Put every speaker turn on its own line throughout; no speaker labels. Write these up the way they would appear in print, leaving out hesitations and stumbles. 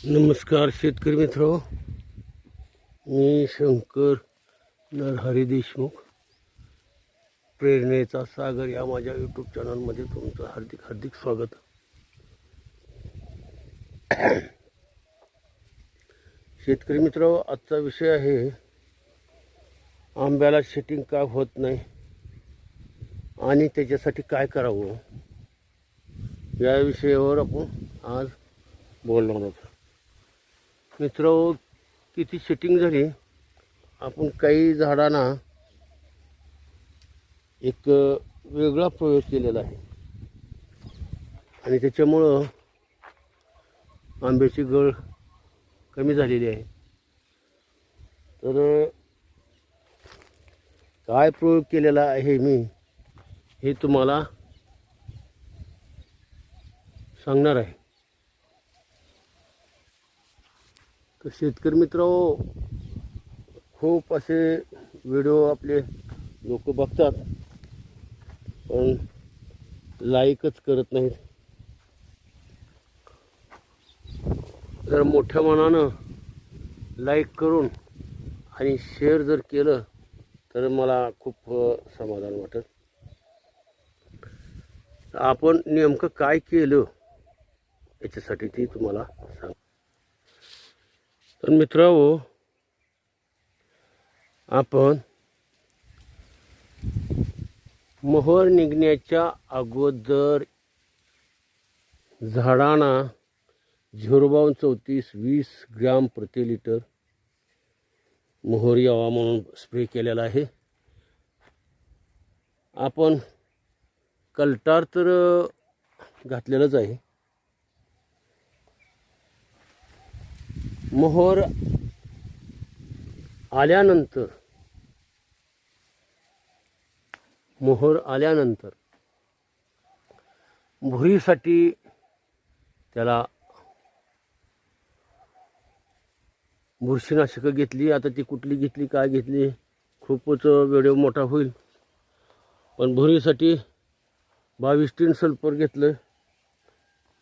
नमस्कार शेतकरी मित्र, मी शंकर नरहरी देशमुख, प्रेरणेचा सागर या माझ्या यूट्यूब चॅनलमध्ये तुमचं हार्दिक हार्दिक स्वागत. शेतकरी मित्र, आजचा विषय आहे आंब्याला सेटिंग का होत नाही आणि त्याच्यासाठी काय करावं या विषयावर आपण आज बोलणार आहोत. मित्र, किती सेटिंग झाली, आपण काही झाडांना एक वेगळा प्रयोग केलेला आहे आणि त्याच्यामुळं आंब्याची गळ कमी झालेली आहे. तर काय प्रयोग केलेला आहे मी हे तुम्हाला सांगणार आहे. तर शेतकरी मित्रांनो, खूप असे व्हिडिओ आपले लोक बघतात पण लाईकच करत नाहीत. जर मोठ्या मनानं लाईक करून आणि शेअर जर केलं तर मला खूप समाधान वाटत. आपण नेमकं काय केलं याच्यासाठी ती तुम्हाला सांग. तर मित्रांनो, आपण मोहर निघण्याच्या अगोदर झाडांना 0,32-20 ग्रॅम प्रति लिटर मोहर यावा म्हणून स्प्रे केलेला आहे. आपण कल्टार तर घातलेलंच आहे. मोहर आल्यानंतर भुरीसाठी त्याला बुरशीनाशकं घेतली. आता ती कुठली घेतली, काय घेतली, खूपच व्हिडिओ मोठा होईल. पण भुरीसाठी 22 टीन सल्फर घेतलं,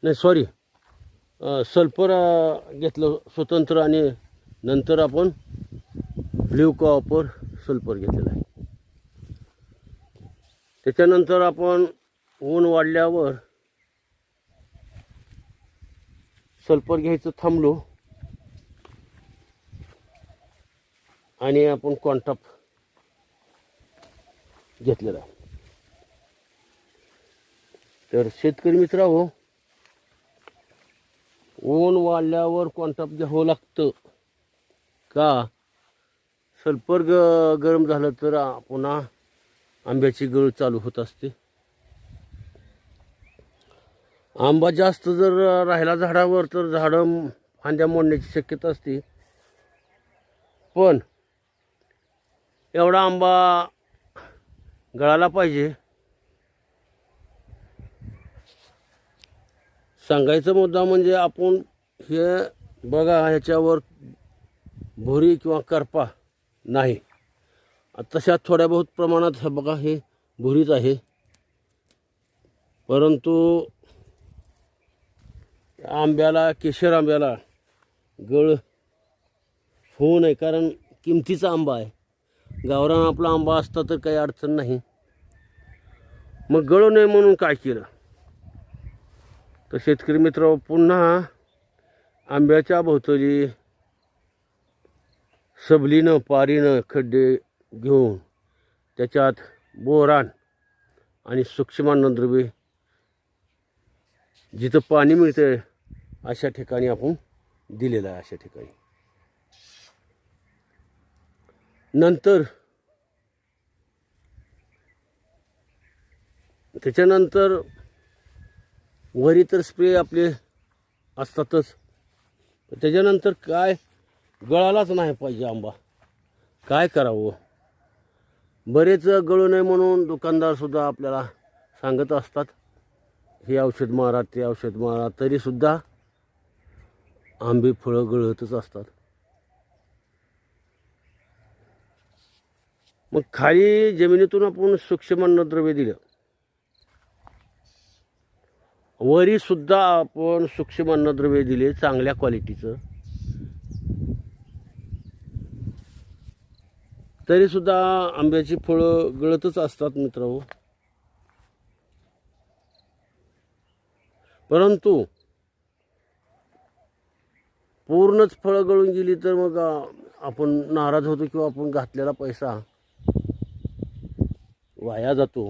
नाही सॉरी सल्फर घेतलं स्वतंत्र, आणि नंतर आपण ब्ल्यू कॉपर सल्फर घेतलेलं आहे. त्याच्यानंतर आपण ऊन वाढल्यावर सल्फर घ्यायचं थांबलो आणि आपण कॉन्टॉप घेतलेला आहे. तर शेतकरी मित्रांनो, ऊन वाढल्यावर कॉन्टॉप घ्यावं लागतं का? सल्फर गरम झालं तर पुन्हा आंब्याची गळ चालू होत असते. आंबा जास्त जर राहिला झाडावर तर झाडं फांद्या मोडण्याची शक्यता असते. पण एवढा आंबा गळाला पाहिजे. सांगायचा मुद्दा म्हणजे आपण हे बघा, ह्याच्यावर भुरी किंवा करपा नाही. तशा थोड्या बहुत प्रमाणात हे बघा, हे भुरीच आहे. परंतु आंब्याला, केशर आंब्याला गळ होऊ नये, कारण किमतीचा आंबा आहे. गावरान आपला आंबा असता तर काही अडचण नाही. मग गळू नये म्हणून काय केलं? तर शेतकरी मित्र, पुन्हा आंब्याच्या भोवताली सबलीनं पारीनं खड्डे घेऊन त्याच्यात बोरान आणि सूक्ष्मान्नद्रव्ये जिथं पाणी मिळतं अशा ठिकाणी आपण दिलेलं आहे. अशा ठिकाणी नंतर त्याच्यानंतर वरी तर स्प्रे आपले असतातच. त्याच्यानंतर काय, गळालाच नाही पाहिजे आंबा. काय करावं? बरेच गळू नये म्हणून दुकानदारसुद्धा आपल्याला सांगत असतात, हे औषध मारा, ते औषध मारा, तरीसुद्धा आंबे फळं गळतच असतात. मग खाली जमिनीतून आपण सूक्ष्म अन्नद्रव्य दिलं, वरीसुद्धा आपण सूक्ष्म अन्नद्रव्य दिले चांगल्या क्वालिटीचं, तरीसुद्धा आंब्याची फळं गळतच असतात मित्रांनो. परंतु पूर्णच फळं गळून गेली तर मग आपण नाराज होतो किंवा आपण घातलेला पैसा वाया जातो.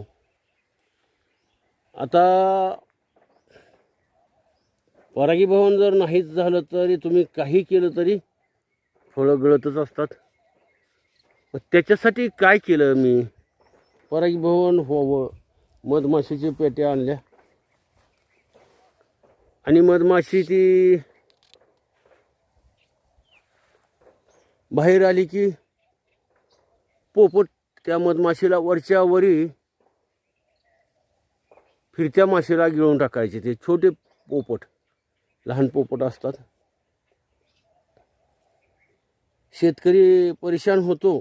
आता परागीभवन जर नाहीच झालं तरी तुम्ही काही केलं तरी फळं गळतच असतात. मग त्याच्यासाठी काय केलं मी, परागीभवन व्हावं, मधमाशीच्या पेट्या आणल्या आणि मधमाशी ती बाहेर आली की पोपट त्या मधमाशीला वरच्या वरी फिरत्या माशीला गिळून टाकायचे. ते छोटे पोपट, लहान पोपट असतात. शेतकरी परेशान होतो.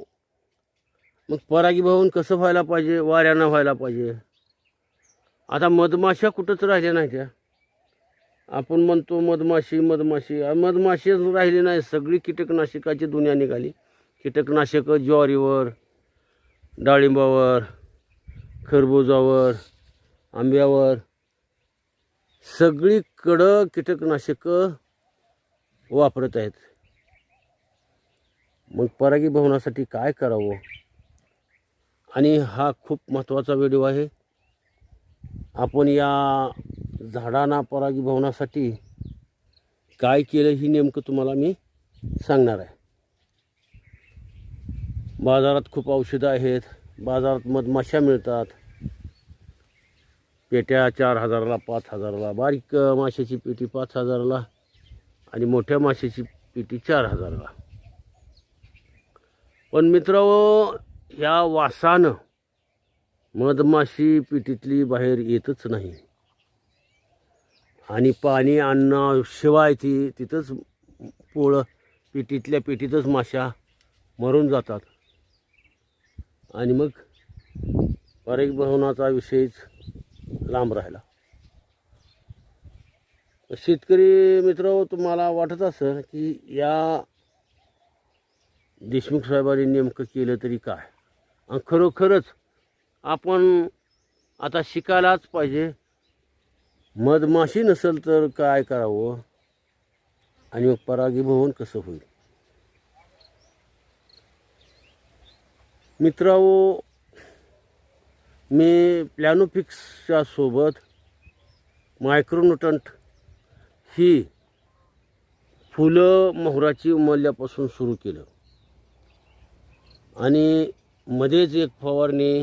मग परागीभवन कसं व्हायला पाहिजे, वाऱ्यानं व्हायला पाहिजे. आता मधमाशा कुठंच राहिल्या नाही. त्या आपण म्हणतो मधमाशी मधमाशी, मधमाशीच राहिली नाही. सगळी कीटकनाशकाची दुनिया निघाली. कीटकनाशकं ज्वारीवर, डाळिंबावर, खरबुजावर, आंब्यावर सगळीकडं कीटकनाशकं वापरत आहेत. मग परागीभवनासाठी काय करावं, आणि हा खूप महत्त्वाचा व्हिडिओ आहे. आपण या झाडांना परागीभवनासाठी काय केलं ही नेमकं तुम्हाला मी सांगणार आहे. बाजारात खूप औषधं आहेत, बाजारात मधमाशा मिळतात. पेट्या 4,000ला 5,000ला, बारीक माशाची पेटी 5,000ला आणि मोठ्या माशाची पेटी 4,000ला. पण मित्रांनो, ह्या वासानं मधमाशी पेटीतली बाहेर येतच नाही आणि पाणी आणण्याशिवाय ती तिथंच पोळं पेटीतल्या पेटीतच माशा मरून जातात. आणि मग परागीभवनाचा विषयच लांब राहिला. शेतकरी मित्र, तुम्हाला वाटत असेल की या देशमुख साहेबांनी नेमकं केलं तरी काय, आणि खरोखरच आपण आता शिकायलाच पाहिजे. मधमाशी नसेल तर काय करावं आणि मग परागीभवन कसं होईल. मित्रांनो, मी प्लॅनोफिक्सच्या सोबत मायक्रोन्यूट्रंट ही फुलं मोहराची उमलल्यापासून सुरू केलं आणि मध्येच एक फवारणी